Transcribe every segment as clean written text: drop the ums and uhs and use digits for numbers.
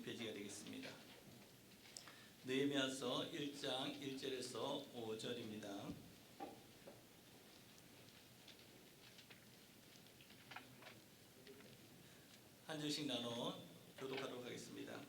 1페이지가 되겠습니다. 느헤미야서 1장 1절에서 5절입니다. 한 절씩 나눠 교독하도록 하겠습니다.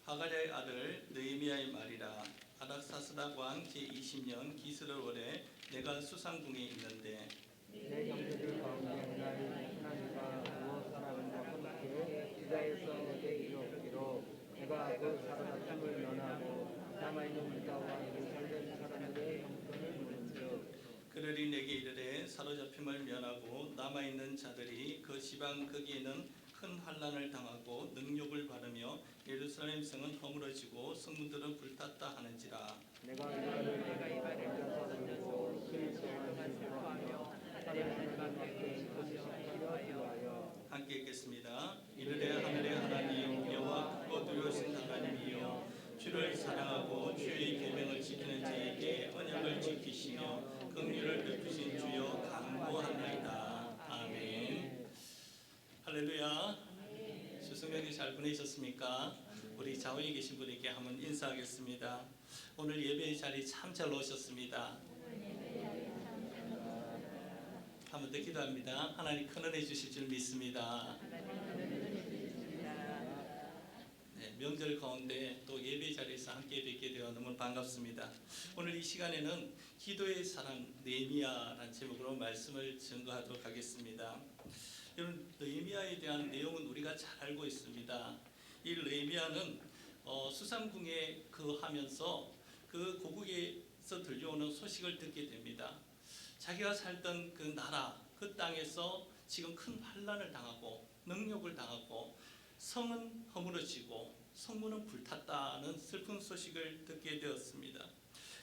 하가랴의 아들 느헤미야의 말이라. 아닥사스다 왕 제20년 기스를 월에 내가 수상궁에 있는데 내 형제들 가운데 하나님과 무엇 사람과 함께 유다에서 내게 이르기로 내가 그 사로잡힘을 면하고 남아있는 유다와 예루살렘 사람들의 형편을 물은즉 그들이 내게 이르되 사로잡힘을 면하고 남아있는 자들이 그 지방 거기에는 큰 환난을 당하고 능욕을 받으며 예루살렘 성은 허물어지고 성문들은 불탔다 하는지라. 내가 이 말을 앉아서 들고 슬퍼하며 하나님을 만나게 하여 함께 읽겠습니다. 이르되 하늘의 하나님 여호와 크고 두려우신 하나님이여, 주를 사랑하고 주의 계명을 지키는 자에게 언약을 지키시며 긍휼을 베푸신 주여 간구하나이다. 아멘. 할렐루야. 수수명이 잘 보내셨습니까? 우리 좌우에 계신 분에게 한번 인사하겠습니다. 오늘 예배의 자리 참 잘 오셨습니다. 한 번 더 기도합니다. 하나님 큰 은혜 주실 줄 믿습니다. 네, 명절 가운데 또 예배 자리에서 함께 뵙게 되어 너무 반갑습니다. 오늘 이 시간에는 기도의 사람 느헤미야라는 제목으로 말씀을 증거하도록 하겠습니다. 여러분, 느헤미야에 대한 내용은 우리가 잘 알고 있습니다. 이 느헤미야는 수상궁에 하면서 그 고국에서 들려오는 소식을 듣게 됩니다. 자기가 살던 그 나라, 그 땅에서 지금 큰 환난을 당하고 능욕을 당하고 성은 허물어지고 성문은 불탔다는 슬픈 소식을 듣게 되었습니다.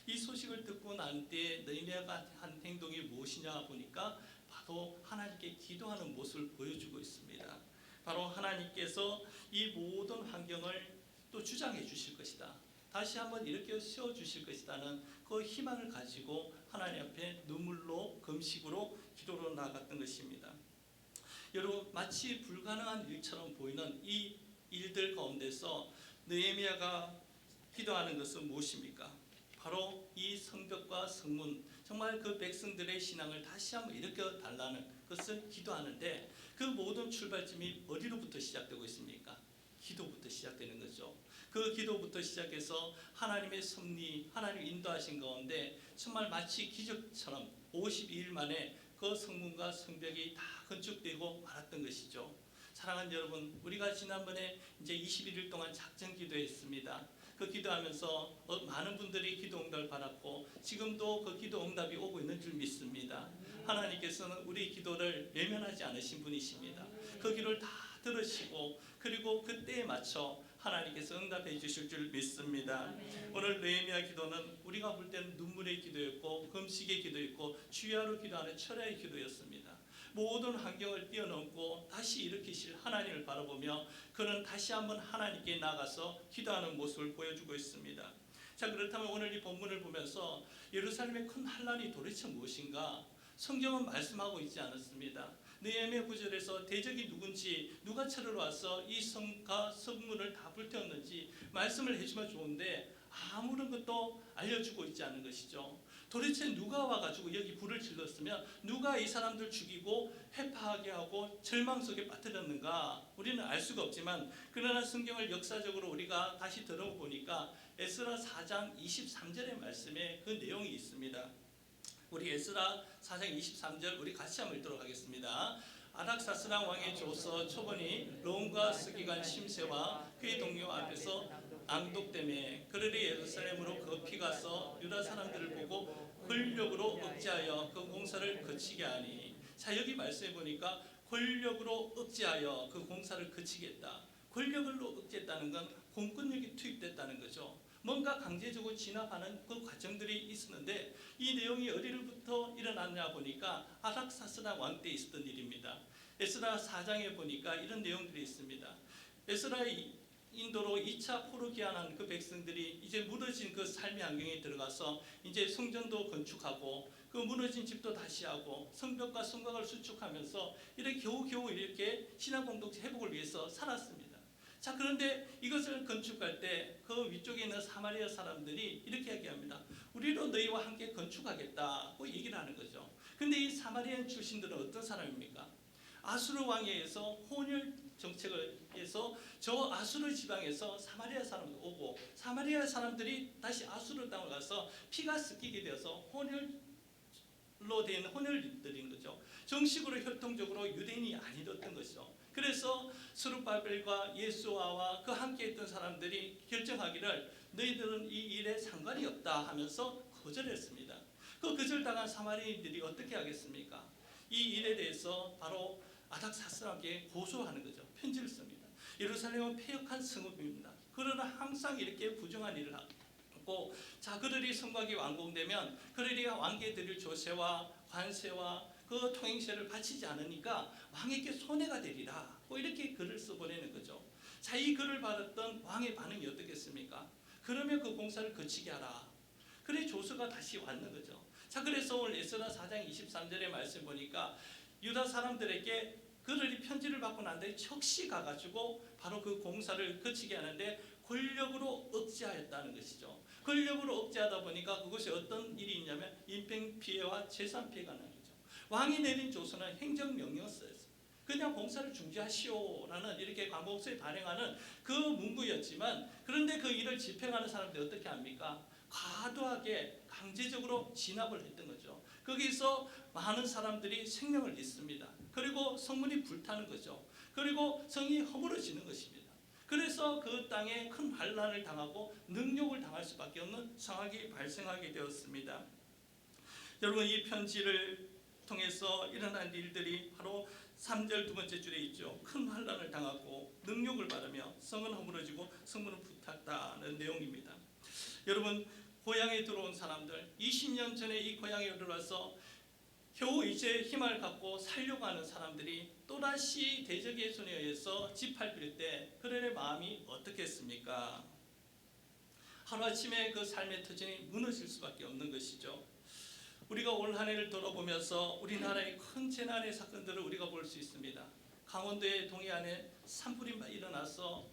이 소식을 듣고 난 때 느헤미야가 한 행동이 무엇이냐 보니까 바로 하나님께 기도하는 모습을 보여주고 있습니다. 바로 하나님께서 이 모든 환경을 또 주장해 주실 것이다, 다시 한번 일으켜 세워 주실 것이라는 그 희망을 가지고 하나님 앞에 눈물로 금식으로 기도로 나아갔던 것입니다. 여러분, 마치 불가능한 일처럼 보이는 이 일들 가운데서 느헤미야가 기도하는 것은 무엇입니까? 바로 이 성벽과 성문, 정말 그 백성들의 신앙을 다시 한번 일으켜 달라는 것을 기도하는데, 그 모든 출발점이 어디로부터 시작되고 있습니까? 기도부터 시작되는 거죠. 그 기도부터 시작해서 하나님의 섭리, 하나님 인도하신 가운데 정말 마치 기적처럼 52일 만에 그 성문과 성벽이 다 건축되고 말았던 것이죠. 사랑하는 여러분, 우리가 지난번에 이제 21일 동안 작정 기도했습니다. 그 기도하면서 많은 분들이 기도 응답을 받았고 지금도 그 기도 응답이 오고 있는 줄 믿습니다. 하나님께서는 우리 기도를 외면하지 않으신 분이십니다. 그 기도를 다 들으시고 그리고 그때에 맞춰 하나님께서 응답해 주실 줄 믿습니다. 오늘 느헤미야 기도는 우리가 볼 때는 눈물의 기도였고 금식의 기도였고 주야로 기도하는 철야의 기도였습니다. 모든 환경을 뛰어넘고 다시 일으키실 하나님을 바라보며 그는 다시 한번 하나님께 나가서 기도하는 모습을 보여주고 있습니다. 자, 그렇다면 오늘 이 본문을 보면서 예루살렘의 큰 환난이 도대체 무엇인가? 성경은 말씀하고 있지 않았습니다. 느헤미야 9절에서 대적이 누군지, 누가 차르러 와서 이 성과 성문을 다 불태웠는지 말씀을 해주면 좋은데 아무런 것도 알려주고 있지 않은 것이죠. 도대체 누가 와가지고 여기 불을 질렀으면 누가 이 사람들 죽이고 회파하게 하고 절망 속에 빠뜨렸는가 우리는 알 수가 없지만, 그러나 성경을 역사적으로 우리가 다시 들어보니까 에스라 4장 23절의 말씀에 그 내용이 있습니다. 우리 에스라 4장 23절 우리 같이 한번 읽도록 하겠습니다. 아닥사스랑 왕의 조서 초본이 롬과 스기관 심세와 그의 동료 앞에서 앙독되매 그들이 예루살렘으로 급히 가서 유다 사람들을 보고 권력으로 억제하여 그 공사를 그치게 하니. 자, 여기 말씀해 보니까 권력으로 억제하여 그 공사를 그치겠다. 권력으로 억제했다는 건 공권력이 투입됐다는 거죠. 뭔가 강제적으로 진압하는 그 과정들이 있었는데 이 내용이 어디로부터 일어났냐 보니까 아닥사스다 왕 때 있었던 일입니다. 에스라 4장에 보니까 이런 내용들이 있습니다. 에스라의 인도로 2차 포로 귀환한 그 백성들이 이제 무너진 그 삶의 환경에 들어가서 이제 성전도 건축하고 그 무너진 집도 다시 하고 성벽과 성곽을 수축하면서 이렇게 겨우겨우 이렇게 신앙 공동체 회복을 위해서 살았습니다. 자, 그런데 이것을 건축할 때 그 위쪽에 있는 사마리아 사람들이 이렇게 얘기합니다. 우리도 너희와 함께 건축하겠다고 얘기를 하는 거죠. 근데 이 사마리아 출신들은 어떤 사람입니까? 아수르 왕에 의해서 혼혈 정책을 해서 저 아수르 지방에서 사마리아 사람들 오고, 사마리아 사람들이 다시 아수르 땅을 가서 피가 섞이게 되어서 혼혈로 된 혼혈들인 거죠. 정식으로 혈통적으로 유대인이 아니었던 것이죠. 그래서 스룹바벨과 예수아와 그 함께 했던 사람들이 결정하기를 너희들은 이 일에 상관이 없다 하면서 거절했습니다. 그 거절당한 사마리아인들이 어떻게 하겠습니까? 이 일에 대해서 바로 아닥사스에게 고소하는 거죠. 편지를 씁니다. 예루살렘은 폐역한 성읍입니다. 그러나 항상 이렇게 부정한 일을 하고, 자, 그들이 성곽이 완공되면 그들이 왕께 드릴 조세와 관세와 그 통행세를 바치지 않으니까 왕에게 손해가 되리라. 이렇게 글을 써보내는 거죠. 자, 이 글을 받았던 왕의 반응이 어떻겠습니까? 그러면 그 공사를 거치게 하라. 그래 조서가 다시 왔는 거죠. 자, 그래서 오늘 에스라 4장 23절의 말씀 보니까 유다 사람들에게 그들이 편지를 받고 난 뒤에 즉시 가가지고 바로 그 공사를 거치게 하는데 권력으로 억제하였다는 것이죠. 권력으로 억제하다 보니까 그것이 어떤 일이 있냐면 인명 피해와 재산 피해가 나는 거죠. 왕이 내린 조서는 행정명령서였어요. 그냥 공사를 중지하시오라는 이렇게 관공서에 발행하는 그 문구였지만, 그런데 그 일을 집행하는 사람들이 어떻게 합니까? 과도하게 강제적으로 진압을 했던 거죠. 거기서 많은 사람들이 생명을 잃습니다. 그리고 성문이 불타는 거죠. 그리고 성이 허물어지는 것입니다. 그래서 그 땅에 큰 환난을 당하고 능욕을 당할 수밖에 없는 상황이 발생하게 되었습니다. 여러분, 이 편지를 통해서 일어난 일들이 바로 3절 두 번째 줄에 있죠. 큰 환난을 당하고 능욕을 받으며 성은 허물어지고 성문은 불탔다는 내용입니다. 여러분, 고향에 들어온 사람들, 20년 전에 이 고향에 들어와서 겨우 이제 힘을 갖고 살려고 하는 사람들이 또다시 대적의 손에 의해서 짓밟힐 때 그들의 마음이 어떻겠습니까? 하루아침에 그 삶의 터전이 무너질 수밖에 없는 것이죠. 우리가 올 한 해를 돌아보면서 우리나라의 큰 재난의 사건들을 우리가 볼 수 있습니다. 강원도의 동해안에 산불이 일어나서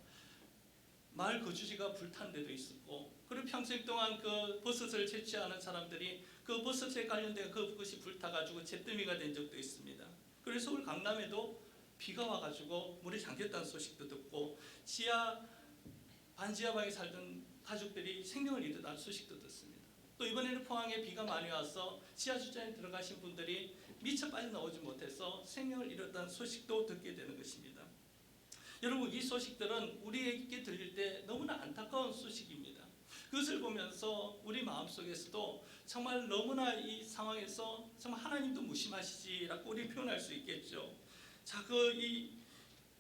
마을 거주지가 불탄 데도 있었고, 그리고 평생 동안 그 버섯을 채취하는 사람들이 그 버섯에 관련된 그것이 불타가지고 잿더미가 된 적도 있습니다. 그리고 서울 강남에도 비가 와가지고 물이 잠겼다는 소식도 듣고, 반지하방에 살던 가족들이 생명을 잃었다는 소식도 듣습니다. 또 이번에는 포항에 비가 많이 와서 지하주차장에 들어가신 분들이 미처 빠져나오지 못해서 생명을 잃었다는 소식도 듣게 되는 것입니다. 여러분, 이 소식들은 우리에게 들릴 때 너무나 안타까운 소식입니다. 그것을 보면서 우리 마음속에서도 정말 너무나 이 상황에서 정말 하나님도 무심하시지라고 우리 표현할 수 있겠죠. 자, 이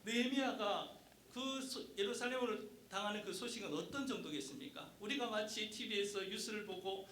느헤미야가 그 예루살렘을 당하는 그 소식은 어떤 정도겠습니까? 우리가 마치 TV에서 뉴스를 보고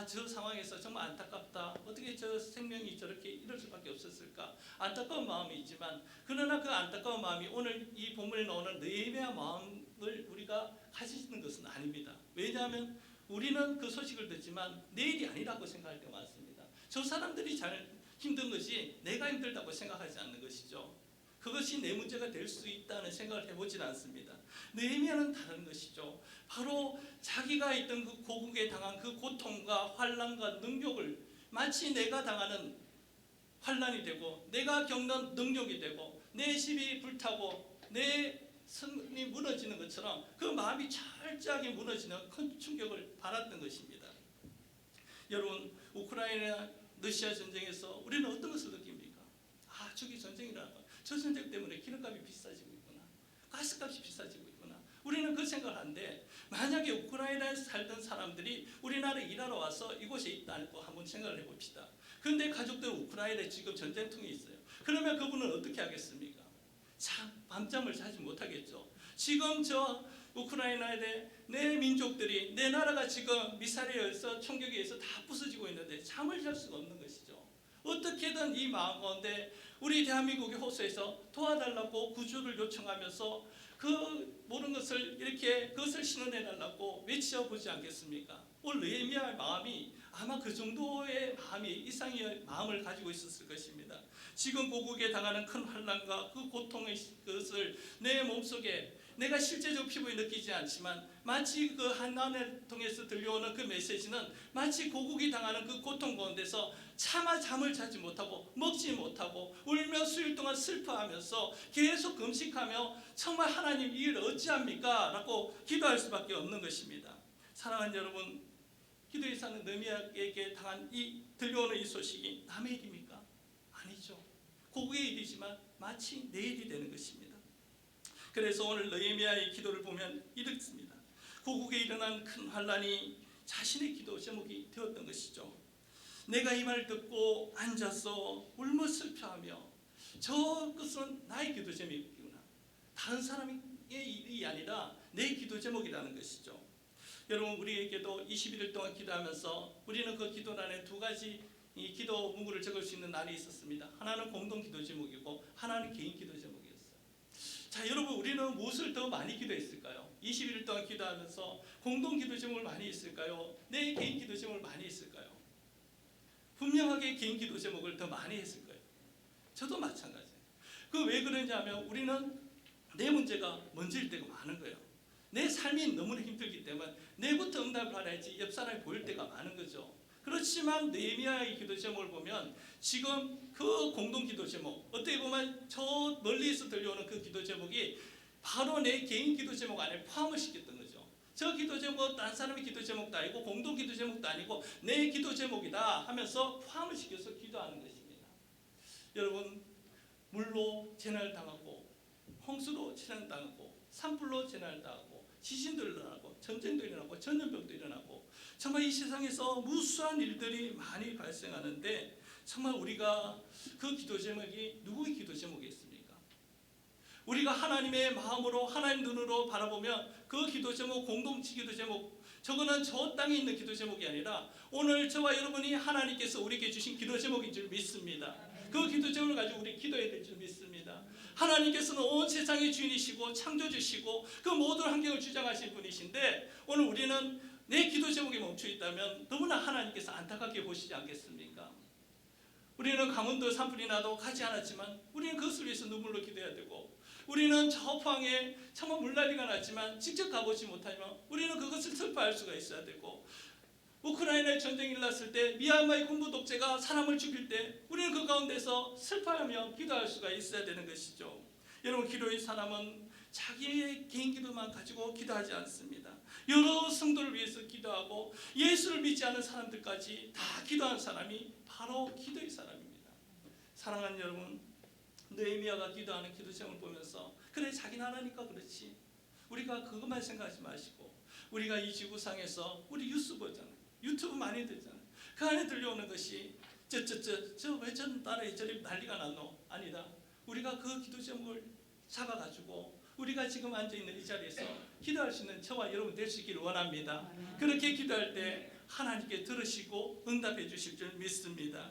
저 상황에서 정말 안타깝다. 어떻게 저 생명이 저렇게 이럴 수밖에 없었을까? 안타까운 마음이 있지만, 그러나 그 안타까운 마음이 오늘 이 본문에 나오는 느헤미야 마음을 우리가 가지는 것은 아닙니다. 왜냐하면 우리는 그 소식을 듣지만 내일이 아니라고 생각할 때가 많습니다. 저 사람들이 잘 힘든 것이 내가 힘들다고 생각하지 않는 것이죠. 그것이 내 문제가 될 수 있다는 생각을 해보진 않습니다. 느헤미야는 다른 것이죠. 바로 자기가 있던 그 고국에 당한 그 고통과 환난과 능욕을 마치 내가 당하는 환난이 되고, 내가 겪는 능욕이 되고, 내 집이 불타고 내 성이 무너지는 것처럼 그 마음이 철저하게 무너지는 큰 충격을 받았던 것입니다. 여러분, 우크라이나 러시아 전쟁에서 우리는 어떤 것을 느낍니까? 저기 전쟁이라는 거. 저 전쟁 때문에 기름값이 비싸지고 있구나. 가스값이 비싸지고 있구나. 우리는 그 생각을 하는데, 만약에 우크라이나에서 살던 사람들이 우리나라에 일하러 와서 이곳에 있다고 한번 생각을 해봅시다. 그런데 가족들은 우크라이나에 지금 전쟁통에 있어요. 그러면 그분은 어떻게 하겠습니까? 참 밤잠을 자지 못하겠죠. 지금 저 우크라이나에 내 민족들이, 내 나라가 지금 미사일에 의해서 총격에 의해서 다 부서지고 있는데 잠을 잘 수가 없는 것이죠. 어떻게든 이 마음 가운데 우리 대한민국의 호소에서 도와달라고 구조를 요청하면서 그 모든 것을 이렇게 그것을 신원해달라고 외쳐보지 않겠습니까? 오늘 느헤미야의 마음이 아마 그 정도의 마음이 이상의 마음을 가지고 있었을 것입니다. 지금 고국에 당하는 큰 환난과 그 고통의 것을 내 몸속에 내가 실제적으로 피부에 느끼지 않지만 마치 그 한난을 통해서 들려오는 그 메시지는 마치 고국이 당하는 그 고통 가운데서 차마 잠을 자지 못하고 먹지 못하고 울며 수일 동안 슬퍼하면서 계속 금식하며 정말 하나님 이 일을 어찌합니까? 라고 기도할 수밖에 없는 것입니다. 사랑하는 여러분, 기도에 사는 느헤미야에게 당한 이 들려오는 이 소식이 남의 일입니까? 아니죠. 고국의 일이지만 마치 내 일이 되는 것입니다. 그래서 오늘 느헤미야의 기도를 보면 이렇습니다. 고국에 일어난 큰 환란이 자신의 기도 제목이 되었던 것이죠. 내가 이 말을 듣고 앉아서 울며 슬퍼하며 저것은 나의 기도 제목이구나. 다른 사람의 일이 아니라 내 기도 제목이라는 것이죠. 여러분, 우리에게도 21일 동안 기도하면서 우리는 그 기도란에 두 가지 이 기도 문구를 적을 수 있는 날이 있었습니다. 하나는 공동 기도 제목이고 하나는 개인 기도 제목이었어요. 자, 여러분, 우리는 무엇을 더 많이 기도했을까요? 21일 동안 기도하면서 공동 기도 제목을 많이 했을까요? 내 개인 기도 제목을 많이 했을까요? 분명하게 개인 기도 제목을 더 많이 했을 거예요. 저도 마찬가지예요. 그 왜 그러냐면 우리는 내 문제가 먼저일 때가 많은 거예요. 내 삶이 너무나 힘들기 때문에 내부터 응답을 받아야지 옆 사람이 보일 때가 많은 거죠. 그렇지만 느헤미야의 기도 제목을 보면 지금 그 공동 기도 제목, 어떻게 보면 저 멀리서 들려오는 그 기도 제목이 바로 내 개인 기도 제목 안에 포함을 시켰던 거죠. 저 기도 제목 딴 사람의 기도 제목도 아니고 공동 기도 제목도 아니고 내 기도 제목이다 하면서 포함을 시켜서 기도하는 것입니다. 여러분, 물로 재난을 당하고 홍수로 재난을 당하고 산불로 재난을 당하고 지진도 일어나고 전쟁도 일어나고 전염병도 일어나고 정말 이 세상에서 무수한 일들이 많이 발생하는데 정말 우리가 그 기도 제목이 누구의 기도 제목이었습니까? 우리가 하나님의 마음으로 하나님 눈으로 바라보면 그 기도 제목, 공동체 기도 제목, 저거는 저 땅에 있는 기도 제목이 아니라 오늘 저와 여러분이 하나님께서 우리에게 주신 기도 제목인 줄 믿습니다. 그 기도 제목을 가지고 우리 기도해야 될 줄 믿습니다. 하나님께서는 온 세상의 주인이시고 창조주시고 그 모든 환경을 주장하신 분이신데 오늘 우리는 내 기도 제목이 멈춰 있다면 너무나 하나님께서 안타깝게 보시지 않겠습니까? 우리는 강원도 산불이 나도 가지 않았지만 우리는 그것을 위해서 눈물로 기도해야 되고, 우리는 저 포항에 정말 물난리가 났지만 직접 가보지 못하지만 우리는 그것을 슬퍼할 수가 있어야 되고, 우크라이나에 전쟁이 일어났을 때 미얀마의 군부 독재가 사람을 죽일 때 우리는 그 가운데서 슬퍼하며 기도할 수가 있어야 되는 것이죠. 여러분, 기도의 사람은 자기의 개인 기도만 가지고 기도하지 않습니다. 여러 성도를 위해서 기도하고 예수를 믿지 않은 사람들까지 다 기도한 사람이 바로 기도의 사람입니다. 사랑하는 여러분, 느헤미야가 기도하는 기도 제목을 보면서 그래, 자기는 하나니까 그렇지, 우리가 그것만 생각하지 마시고, 우리가 이 지구상에서 우리 뉴스 보잖아요. 유튜브 많이 되잖아요. 그 안에 들려오는 것이 저 왜 전 나라에 저리 난리가 났노? 아니다. 우리가 그 기도 제목을 잡아가지고 우리가 지금 앉아있는 이 자리에서 기도할 수 있는 저와 여러분 될 수 있기를 원합니다. 그렇게 기도할 때 하나님께 들으시고 응답해 주실 줄 믿습니다.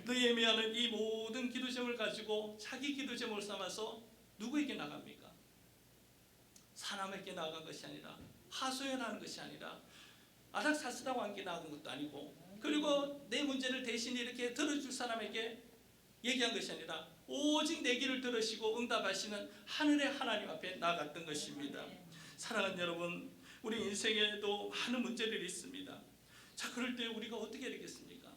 느헤미야는 이 모든 기도 제목을 가지고 자기 기도 제목을 삼아서 누구에게 나갑니까? 사람에게 나아간 것이 아니라, 하소연하는 것이 아니라, 아닥사스다 왕께 나간 것도 아니고, 그리고 내 문제를 대신 이렇게 들어줄 사람에게 얘기한 것이 아니라 오직 내 길을 들으시고 응답하시는 하늘의 하나님 앞에 나갔던 것입니다. 사랑하는 여러분, 우리 인생에도 많은 문제들이 있습니다. 자, 그럴 때 우리가 어떻게 되겠습니까?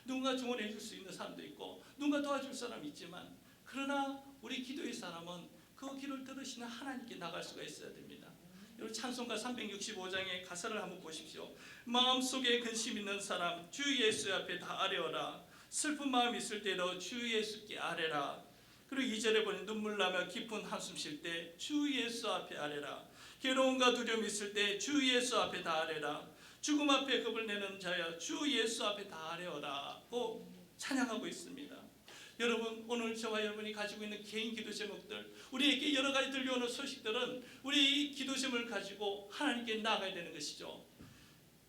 누군가 조언해 줄 수 있는 사람도 있고 누군가 도와줄 사람이 있지만, 그러나 우리 기도의 사람은 그 길을 들으시는 하나님께 나갈 수가 있어야 됩니다. 여러분, 찬송가 365장의 가사를 한번 보십시오. 마음속에 근심 있는 사람 주 예수 앞에 다 아뢰어라. 슬픈 마음 있을 때로 주 예수께 아뢰라. 그리고 2절에 보니 눈물 나며 깊은 한숨 쉴 때 주 예수 앞에 아뢰라. 괴로움과 두려움 있을 때 주 예수 앞에 다 아뢰라. 죽음 앞에 겁을 내는 자여 주 예수 앞에 다 아뢰어라고 찬양하고 있습니다. 여러분, 오늘 저와 여러분이 가지고 있는 개인 기도 제목들, 우리에게 여러 가지 들려오는 소식들은 우리 기도 제목을 가지고 하나님께 나아가야 되는 것이죠.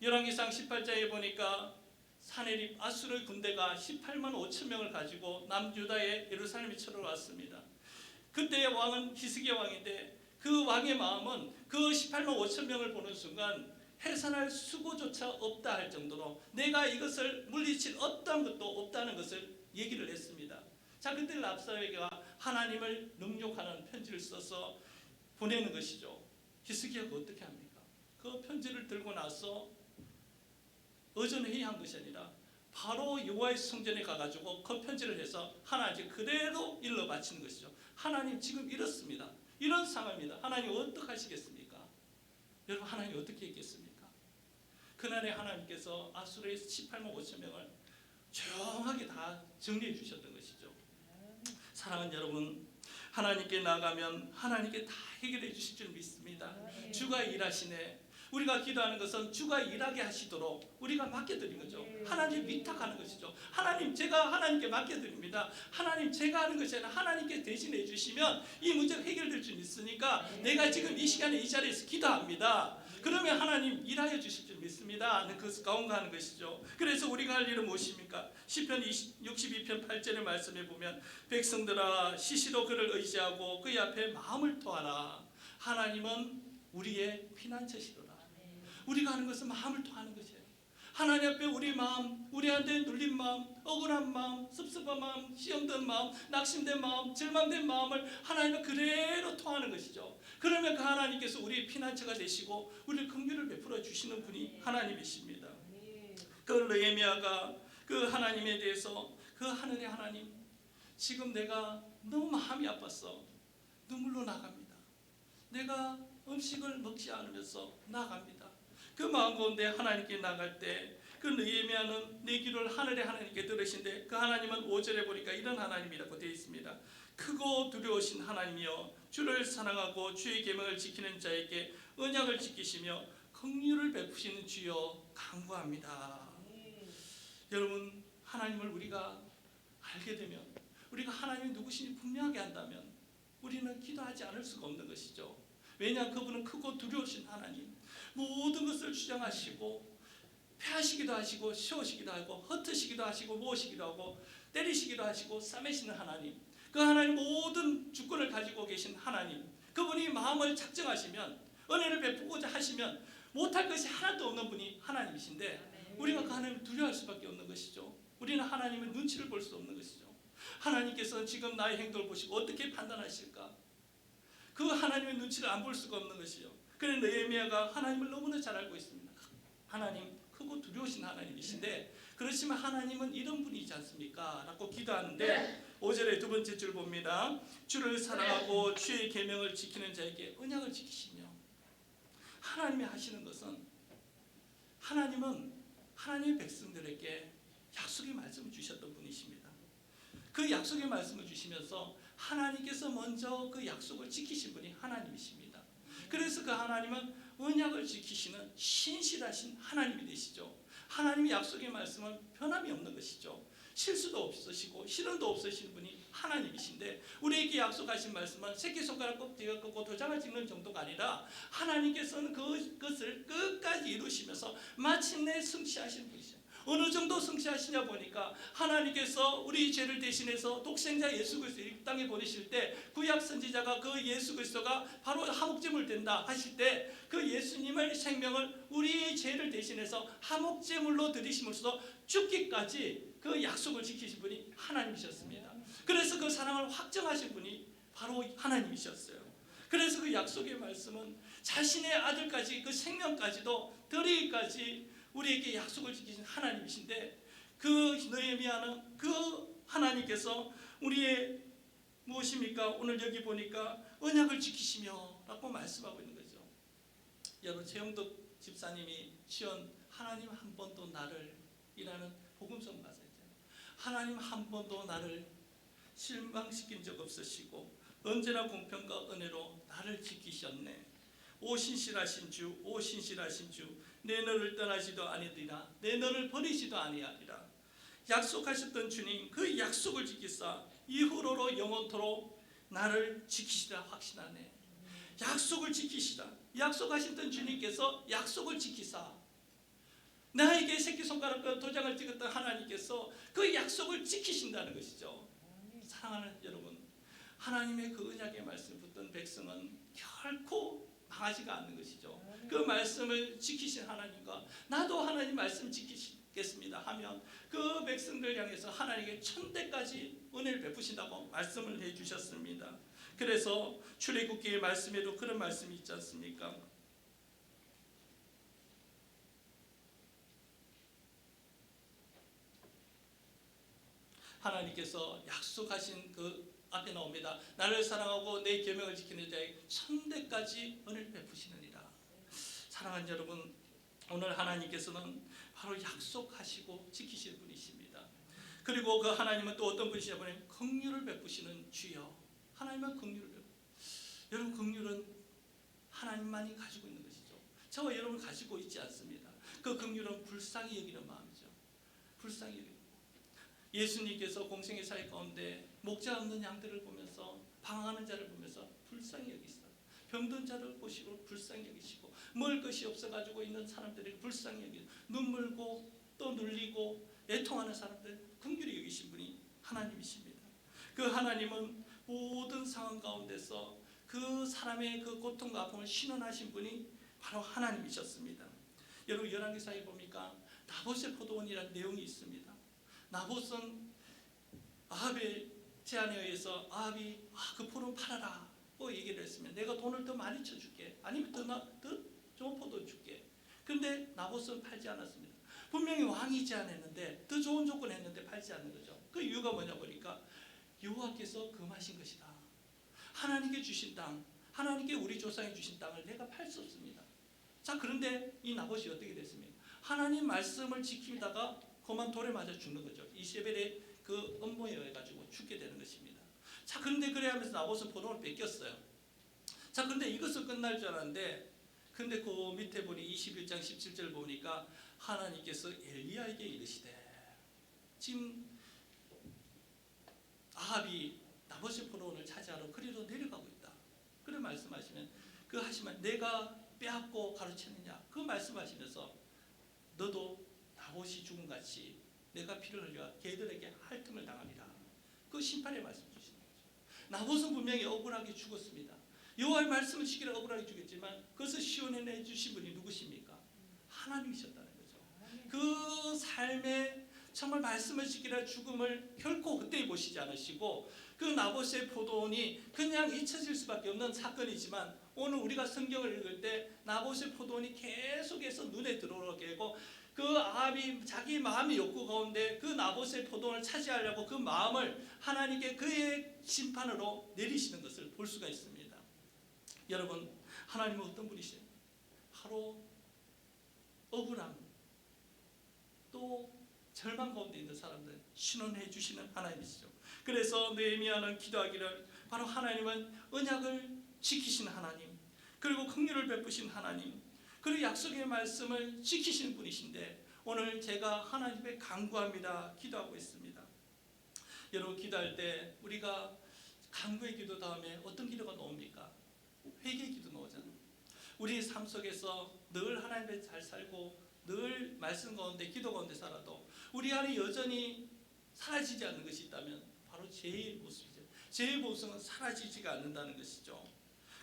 열왕기상 18장에 보니까 사내립 아수르 군대가 18만 5천 명을 가지고 남유다의 예루살렘에 쳐들어왔습니다. 그때의 왕은 히스기야 왕인데 그 왕의 마음은 그 18만 5천 명을 보는 순간 해산할 수고조차 없다 할 정도로 내가 이것을 물리칠 어떤 것도 없다는 것을 얘기를 했습니다. 자, 그때 랍사웨가 하나님을 능욕하는 편지를 써서 보내는 것이죠. 히스기야가 어떻게 합니까? 그 편지를 들고 나서 의전회의한 것이 아니라 바로 여호와의 성전에 가가지고 그 편지를 해서 하나님께 그대로 일러 바치는 것이죠. 하나님 지금 이렇습니다. 이런 상황입니다. 하나님 어떻게 하시겠습니까? 여러분 하나님 어떻게 했겠습니까? 그날에 하나님께서 아수르의 18만 5천 명을 조용하게 다 정리해 주셨던 것이죠. 사랑하는 여러분, 하나님께 나가면 하나님께 다 해결해 주실 줄 믿습니다. 주가 일하시네. 우리가 기도하는 것은 주가 일하게 하시도록 우리가 맡겨드린 거죠. 하나님 위탁하는 것이죠. 하나님, 제가 하나님께 맡겨드립니다. 하나님, 제가 하는 것이 아니라 하나님께 대신해 주시면 이 문제가 해결될 줄 믿으니까 내가 지금 이 시간에 이 자리에서 기도합니다. 그러면 하나님 일하여 주실 줄 믿습니다. 그 가운데 하는 것이죠. 그래서 우리가 할 일은 무엇입니까? 시편 62편 8절의 말씀에 보면 백성들아 시시로 그를 의지하고 그의 앞에 마음을 토하라. 하나님은 우리의 피난처시로라. 우리가 하는 것은 마음을 토하는 것이에요. 하나님 앞에 우리 마음, 우리한테 눌린 마음, 억울한 마음, 섭섭한 마음, 시험된 마음, 낙심된 마음, 절망된 마음을 하나님께 그대로 토하는 것이죠. 그러면 그 하나님께서 우리의 피난처가 되시고 우리의 긍휼을 베풀어 주시는 분이 하나님이십니다. 그 느헤미야가 그 하나님에 대해서 그 하늘의 하나님, 지금 내가 너무 마음이 아팠어. 눈물로 나갑니다. 내가 음식을 먹지 않으면서 나갑니다. 그 마음 가운데 하나님께 나갈 때 그 느헤미야는 내 기도를 하늘의 하나님께 들으신데 그 하나님은 5절에 보니까 이런 하나님이라고 되어 있습니다. 크고 두려우신 하나님이여 주를 사랑하고 주의 계명을 지키는 자에게 언약을 지키시며 긍휼을 베푸시는 주여 간구합니다. 여러분, 하나님을 우리가 알게 되면, 우리가 하나님이 누구신지 분명하게 한다면 우리는 기도하지 않을 수가 없는 것이죠. 왜냐, 그분은 크고 두려우신 하나님, 모든 것을 주장하시고 패하시기도 하시고 세우시기도 하고 흩으시기도 하시고 모으시기도 하고 때리시기도 하시고 싸매시는 하나님, 그 하나님 모든 주권을 가지고 계신 하나님, 그분이 마음을 작정하시면, 은혜를 베푸고자 하시면 못할 것이 하나도 없는 분이 하나님이신데 우리가 그 하나님을 두려워할 수밖에 없는 것이죠. 우리는 하나님의 눈치를 볼 수 없는 것이죠. 하나님께서 지금 나의 행동을 보시고 어떻게 판단하실까? 그 하나님의 눈치를 안 볼 수가 없는 것이죠. 그래서 느헤미야가 하나님을 너무나 잘 알고 있습니다. 하나님, 크고 두려우신 하나님이신데 그렇지만 하나님은 이런 분이지 않습니까? 라고 기도하는데 5절의 두 번째 줄 봅니다. 주를 사랑하고 주의 계명을 지키는 자에게 언약을 지키시며, 하나님이 하시는 것은, 하나님은 하나님의 백성들에게 약속의 말씀을 주셨던 분이십니다. 그 약속의 말씀을 주시면서 하나님께서 먼저 그 약속을 지키신 분이 하나님이십니다. 그래서 그 하나님은 언약을 지키시는 신실하신 하나님이 되시죠. 하나님의 약속의 말씀은 변함이 없는 것이죠. 실수도 없으시고 실언도 없으신 분이 하나님이신데 우리에게 약속하신 말씀은 새끼손가락 껍질을 꺾고 도장을 찍는 정도가 아니라 하나님께서는 그것을 끝까지 이루시면서 마침내 성취하신 분이시죠. 어느 정도 성취하시냐 보니까 하나님께서 우리 죄를 대신해서 독생자 예수 그리스도를 이 땅에 보내실 때 구약 선지자가 그 예수 그리스도가 바로 화목제물 된다 하실 때 그 예수님의 생명을 우리의 죄를 대신해서 화목제물로 드리심으로써 죽기까지 그 약속을 지키신 분이 하나님이셨습니다. 그래서 그 사랑을 확정하신 분이 바로 하나님이셨어요. 그래서 그 약속의 말씀은 자신의 아들까지 그 생명까지도 드리기까지 우리에게 약속을 지키신 하나님이신데 그 느헤미야는 그 하나님께서 우리의 무엇입니까? 오늘 여기 보니까 언약을 지키시며 라고 말씀하고 있는 거죠. 여러분, 최영덕 집사님이 시연 하나님 한 번도 나를 이라는 복음성 가사 있잖아요. 하나님 한 번도 나를 실망시킨 적 없으시고 언제나 공평과 은혜로 나를 지키셨네. 오 신실하신 주, 오 신실하신 주, 내 너를 떠나지도 아니리라, 내 너를 버리지도 아니하리라. 약속하셨던 주님, 그 약속을 지키사 이후로로 영원토록 나를 지키시라 확신하네. 약속을 지키시라. 약속하셨던 주님께서 약속을 지키사 나에게 새끼손가락과 도장을 찍었던 하나님께서 그 약속을 지키신다는 것이죠. 사랑하는 여러분, 하나님의 그 언약의 말씀을 붙든 백성은 결코 망하지가 않는 것이죠. 그 말씀을 지키신 하나님과 나도 하나님 말씀 지키겠습니다 하면 그 백성들 향해서 하나님께 천대까지 은혜를 베푸신다고 말씀을 해주셨습니다. 그래서 출애굽기의 말씀에도 그런 말씀이 있지 않습니까? 하나님께서 약속하신 그 앞에 나옵니다. 나를 사랑하고 내 계명을 지키는 자에게 천대까지 은혜를 베푸시느니라. 사랑하는 여러분, 오늘 하나님께서는 바로 약속하시고 지키시는 분이십니다. 그리고 그 하나님은 또 어떤 분이시냐 보면 긍휼을 베푸시는 주여. 하나님은 긍휼을 베푸. 여러분, 긍휼은 하나님만이 가지고 있는 것이죠. 저와 여러분 가지고 있지 않습니다. 그 긍휼은 불쌍히 여기는 마음이죠. 불쌍히 여기는. 예수님께서 공생의 사회 가운데 목자 없는 양들을 보면서 방황하는 자를 보면서 불쌍히 여기시다. 병든 자를 보시고 불쌍히 여기시고 먹을 것이 없어가지고 있는 사람들에게 불쌍히 여기시고 눈물고 또 눌리고 애통하는 사람들 긍휼히 여기신 분이 하나님이십니다. 그 하나님은 모든 상황 가운데서 그 사람의 그 고통과 아픔을 신원하신 분이 바로 하나님이셨습니다. 여러분, 열왕기사에 보니까 나봇의 포도원이라는 내용이 있습니다. 나봇은 아합의 제안에 의해서 아합이 그 포도원 팔아라 고 얘기를 했으면 내가 돈을 더 많이 쳐줄게, 아니면 더 좋은 포도 줄게. 그런데 나봇은 팔지 않았습니다. 분명히 왕이 제안했는데 더 좋은 조건 했는데 팔지 않는 거죠. 그 이유가 뭐냐 보니까 여호와께서 금하신 것이다. 하나님께 주신 땅, 하나님께 우리 조상이 주신 땅을 내가 팔 수 없습니다. 자, 그런데 이 나봇이 어떻게 됐습니까? 하나님 말씀을 지키다가 그만 돌에 맞아 죽는 거죠. 이세벨의 그 음모에 의해 가지고 죽게 되는 것입니다. 자, 그런데 그래 하면서 나봇은 포도원을 뺏겼어요. 자, 근데 이것을 끝날 줄 알았는데, 근데 그 밑에 보니 21장 17절 보니까 하나님께서 엘리야에게 이르시되, 지금 아합이 나봇의 포도원을 차지하러 그리로 내려가고 있다. 그런 말씀하시면, 그 하시면 내가 빼앗고 가로챘느냐, 그 말씀하시면서 너도 나봇이 죽은 같이 내가 피를 흘려 걔들에게 할끔을 당하리라. 그 심판의 말씀 주시는 거죠. 나봇은 분명히 억울하게 죽었습니다. 여호와의 말씀을 지키라 억울하게 죽였지만 그것을 시원해 주신 분이 누구십니까? 하나님이셨다는 거죠. 그 삶에 정말 말씀을 지키라 죽음을 결코 그때 보시지 않으시고, 그 나봇의 포도원이 그냥 잊혀질 수밖에 없는 사건이지만 오늘 우리가 성경을 읽을 때 나봇의 포도원이 계속해서 눈에 들어오게 되고, 그 아합이 자기 마음의 욕구 가운데 그 나봇의 포도원을 차지하려고 그 마음을 하나님께 그의 심판으로 내리시는 것을 볼 수가 있습니다. 여러분, 하나님은 어떤 분이세요? 바로 억울함, 또 절망 가운데 있는 사람들 신원해 주시는 하나님이시죠. 그래서 느헤미야는 기도하기를, 바로 하나님은 언약을 지키신 하나님, 그리고 긍휼을 베푸신 하나님, 그리고 약속의 말씀을 지키시는 분이신데 오늘 제가 하나님께 간구합니다. 기도하고 있습니다. 여러분, 기도할 때 우리가 간구의 기도 다음에 어떤 기도가 나옵니까? 회개의 기도 나오잖아요. 우리 삶 속에서 늘 하나님께 잘 살고 늘 말씀 가운데 기도 가운데 살아도 우리 안에 여전히 사라지지 않는 것이 있다면 바로 죄의 모습이죠. 죄의 모습은 사라지지가 않는다는 것이죠.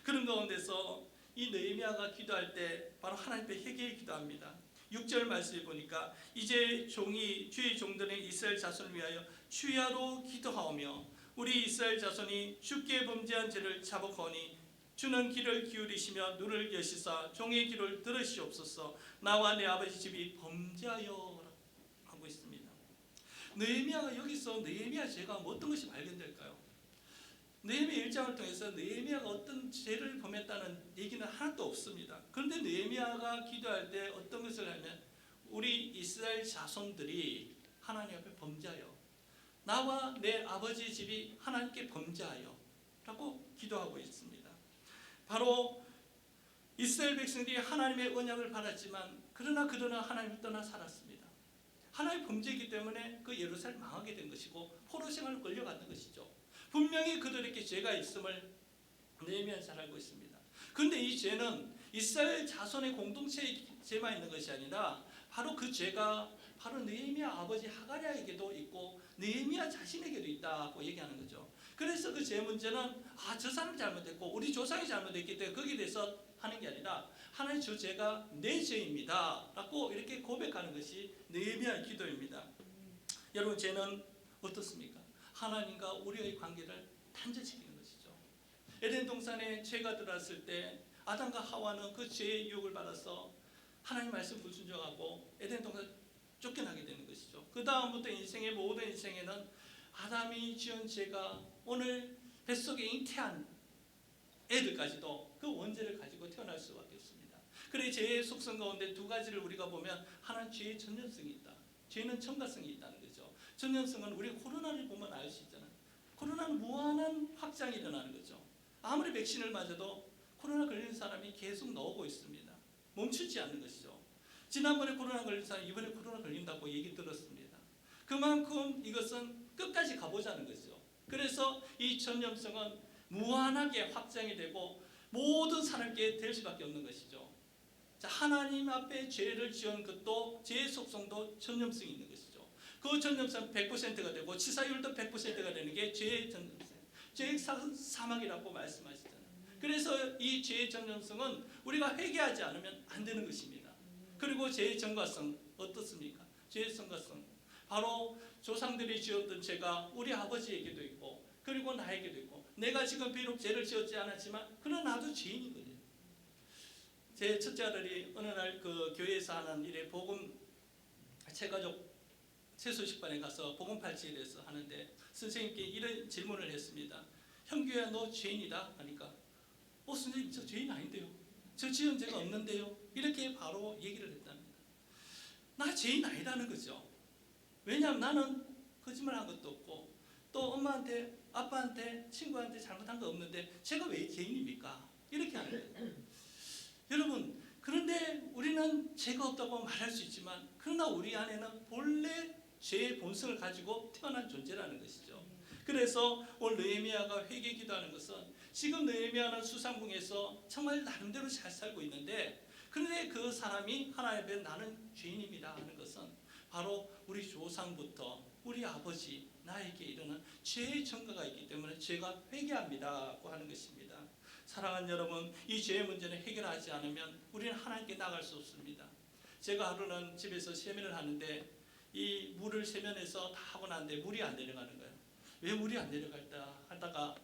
그런 가운데서 이 느헤미야가 기도할 때 바로 하나님께 회개의 기도합니다. 6절 말씀을 보니까 이제 종이 주의 종들의 이스라엘 자손을 위하여 주야로 기도하오며 우리 이스라엘 자손이 주께 범죄한 죄를 자복하오니 주는 귀를 기울이시며 눈을 여시사 종의 귀를 들으시옵소서. 나와 내 아버지 집이 범죄하여 하고 있습니다. 느헤미야가 여기서 느헤미야 죄가 어떤 것이 발견될까요? 느헤미야 1장을 통해서 느헤미야가 어떤 죄를 범했다는 얘기는 하나도 없습니다. 그런데 느헤미야가 기도할 때 어떤 것을 하면 우리 이스라엘 자손들이 하나님 앞에 범죄하여 나와 내 아버지 집이 하나님께 범죄하여 라고 기도하고 있습니다. 바로 이스라엘 백성들이 하나님의 언약을 받았지만 그러나 하나님을 떠나 살았습니다. 하나님의 범죄이기 때문에 그 예루살렘 망하게 된 것이고 포로 생활을 끌려갔던 것이죠. 분명히 그들에게 죄가 있음을 느헤미야는 잘 알고 있습니다. 그런데 이 죄는 이스라엘 자손의 공동체의 죄만 있는 것이 아니라 바로 그 죄가 바로 느헤미야 아버지 하가랴에게도 있고 느헤미야 자신에게도 있다고 얘기하는 거죠. 그래서 그 죄 문제는 저 사람이 잘못했고 우리 조상이 잘못했기 때문에 거기에 대해서 하는 게 아니라 하나님, 저 죄가 내 죄입니다 라고 이렇게 고백하는 것이 느헤미야의 기도입니다. 여러분, 죄는 어떻습니까? 하나님과 우리의 관계를 단절시키는 것이죠. 에덴 동산에 죄가 들어왔을 때 아담과 하와는 그 죄의 유혹을 받아서 하나님 말씀 불순종하고 에덴 동산 쫓겨나게 되는 것이죠. 그 다음부터 인생의 모든 인생에는 아담이 지은 죄가 오늘 뱃속에 잉태한 애들까지도 그 원죄를 가지고 태어날 수밖에 없습니다. 그래 죄의 속성 가운데 두 가지를 우리가 보면 하나는 죄의 전념성이 있다. 죄는 첨가성이 있다는 거죠. 전념성은 우리 코로나를 보면 알 수 있잖아요. 코로나는 무한한 확장이 일어나는 거죠. 아무리 백신을 맞아도 코로나 걸린 사람이 계속 나오고 있습니다. 멈추지 않는 것이죠. 지난번에 코로나 걸린 사람이 이번에 코로나 걸린다고 얘기 들었습니다. 그만큼 이것은 끝까지 가보자는 거죠. 그래서 이 전염성은 무한하게 확장이 되고 모든 사람께 될 수밖에 없는 것이죠. 자, 하나님 앞에 죄를 지은 것도 죄의 속성도 전염성이 있는 것이죠. 그 전염성 100%가 되고 치사율도 100%가 되는 게 죄의 전염성, 죄의 사망이라고 말씀하시잖아요. 그래서 이 죄의 전염성은 우리가 회개하지 않으면 안 되는 것입니다. 그리고 죄의 전가성 어떻습니까? 죄의 전가성 바로 조상들이 지었던 죄가 우리 아버지에게도 있고 그리고 나에게도 있고 내가 지금 비록 죄를 지었지 않았지만 그러나 나도 죄인인 거예요. 제 첫째 아들이 어느 날 그 교회에서 하는 일에 복음 체가족 세소식반에 가서 복음 발제에 대해서 하는데 선생님께 이런 질문을 했습니다. 형규야 너 죄인이다 하니까 선생님 저 죄인 아닌데요. 저 지은 죄가 없는데요. 이렇게 바로 얘기를 했답니다. 나 죄인 아니라는 거죠. 왜냐하면 나는 거짓말한 것도 없고 또 엄마한테 아빠한테 친구한테 잘못한 거 없는데 제가 왜 죄인입니까? 이렇게 하는 거예요. 여러분 그런데 우리는 죄가 없다고 말할 수 있지만 그러나 우리 안에는 본래 죄의 본성을 가지고 태어난 존재라는 것이죠. 그래서 오늘 느헤미야가 회개 기도하는 것은 지금 느헤미야는 수상궁에서 정말 나름대로 잘 살고 있는데 그런데 그 사람이 하나님 앞에 나는 죄인입니다 하는 것은 바로 우리 조상부터 우리 아버지 나에게 일어난 죄의 전가가 있기 때문에 죄가 회개합니다고 하는 것입니다. 사랑하는 여러분, 이 죄의 문제는 해결하지 않으면 우리는 하나님께 나갈 수 없습니다. 제가 하루는 집에서 세면을 하는데 이 물을 세면에서 다 하고 나는데 물이 안 내려가는 거예요. 왜 물이 안 내려갈까 하다가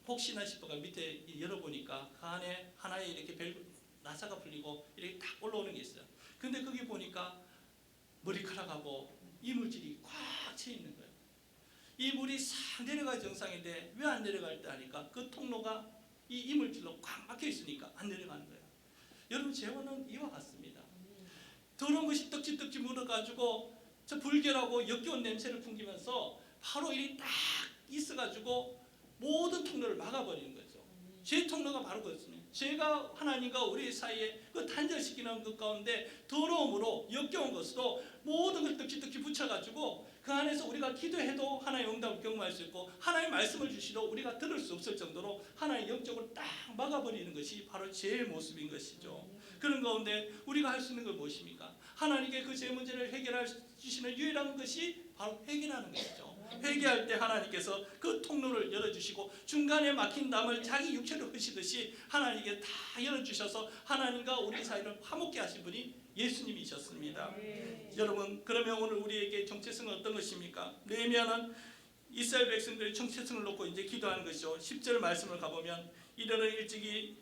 혹시나 싶어가 밑에 열어보니까 그 안에 하나에 이렇게 나사가 풀리고 이렇게 딱 올라오는 게 있어요. 근데 거기 보니까 머리카락하고 이물질이 꽉 차 있는 거예요. 이 물이 싹 내려가야 정상인데 왜 안 내려갈 때 하니까 그 통로가 이 이물질로 꽉 막혀 있으니까 안 내려가는 거예요. 여러분 죄원은 이와 같습니다. 더러운 것이 떡지떡지 묻어가지고 저 불결하고 역겨운 냄새를 풍기면서 바로 일이 딱 있어가지고 모든 통로를 막아버리는 거죠. 죄 통로가 바로 그렇습니다. 죄가 하나님과 우리 사이에 그 단절시키는 것 가운데 더러움으로 역겨운 것으로 모든 걸 떡지떡지 붙여가지고 그 안에서 우리가 기도해도 하나님의 응답을 경험할 수 있고 하나님의 말씀을 주시도 우리가 들을 수 없을 정도로 하나의 영적으로 딱 막아버리는 것이 바로 죄의 모습인 것이죠. 그런 가운데 우리가 할 수 있는 건 무엇입니까? 하나님께 그 죄 문제를 해결할 주시는 유일한 것이 바로 회개라는 것이죠. 회개할 때 하나님께서 그 통로를 열어주시고 중간에 막힌 담을 자기 육체로 흐시듯이 하나님께 다 열어주셔서 하나님과 우리 사이를 화목케 하신 분이 예수님이셨습니다. 여러분 그러면 오늘 우리에게 정체성은 어떤 것입니까? 느헤미야는 이스라엘 백성들의 정체성을 놓고 이제 기도하는 것이죠. 10절 말씀을 가보면 이르는 일찍이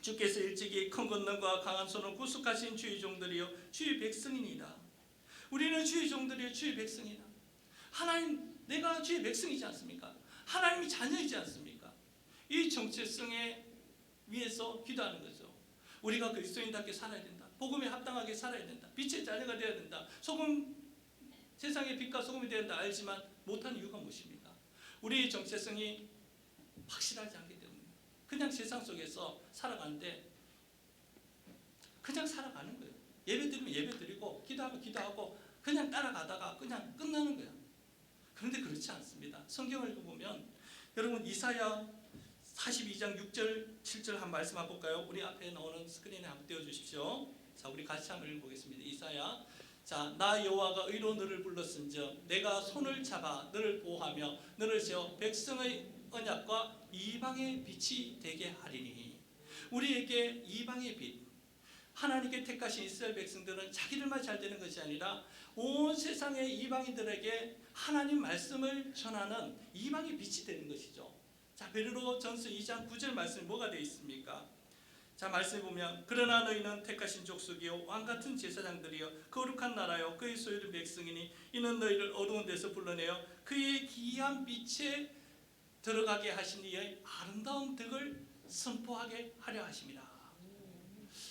주께서 일찍이 큰 권능과 강한 손을 구속하신 주의 종들이요 주의 백성이니이다. 우리는 주의 종들이요 주의 백성이다. 하나님 내가 주의 백성이지 않습니까? 하나님이 자녀이지 않습니까? 이 정체성에 위해서 기도하는 거죠. 우리가 그리스도인답게 살아야 된다. 복음에 합당하게 살아야 된다. 빛의 자녀가 되어야 된다. 세상의 빛과 소금이 되어야 된다. 알지만 못한 이유가 무엇입니까? 우리의 정체성이 확실하지 않기 때문에 그냥 세상 속에서 살아가는데 그냥 살아가는 거예요. 예배드리면 예배드리고 기도하면 기도하고 그냥 따라가다가 그냥 끝나는 거예요. 그런데 그렇지 않습니다. 성경을 보면 여러분 이사야 42장 6절 7절 한 말씀 한번 볼까요? 우리 앞에 나오는 스크린에 한번 띄워주십시오. 자 우리 같이 한번 읽어보겠습니다. 이사야 자 나 여호와가 의로 너를 불렀은즉 내가 손을 잡아 너를 보호하며 너를 세워 백성의 언약과 이방의 빛이 되게 하리니. 우리에게 이방의 빛 하나님께 택하신 이스라엘 백성들은 자기들만 잘 되는 것이 아니라 온 세상의 이방인들에게 하나님 말씀을 전하는 이방의 빛이 되는 것이죠. 자, 베드로전서 2장 9절 말씀이 뭐가 되어 있습니까? 자, 말씀해 보면 그러나 너희는 택하신 족속이요 왕같은 제사장들이요 거룩한 나라요 그의 소유된 백성이니 이는 너희를 어두운 데서 불러내어 그의 기이한 빛에 들어가게 하신 이의 아름다운 덕을 선포하게 하려 하심이라.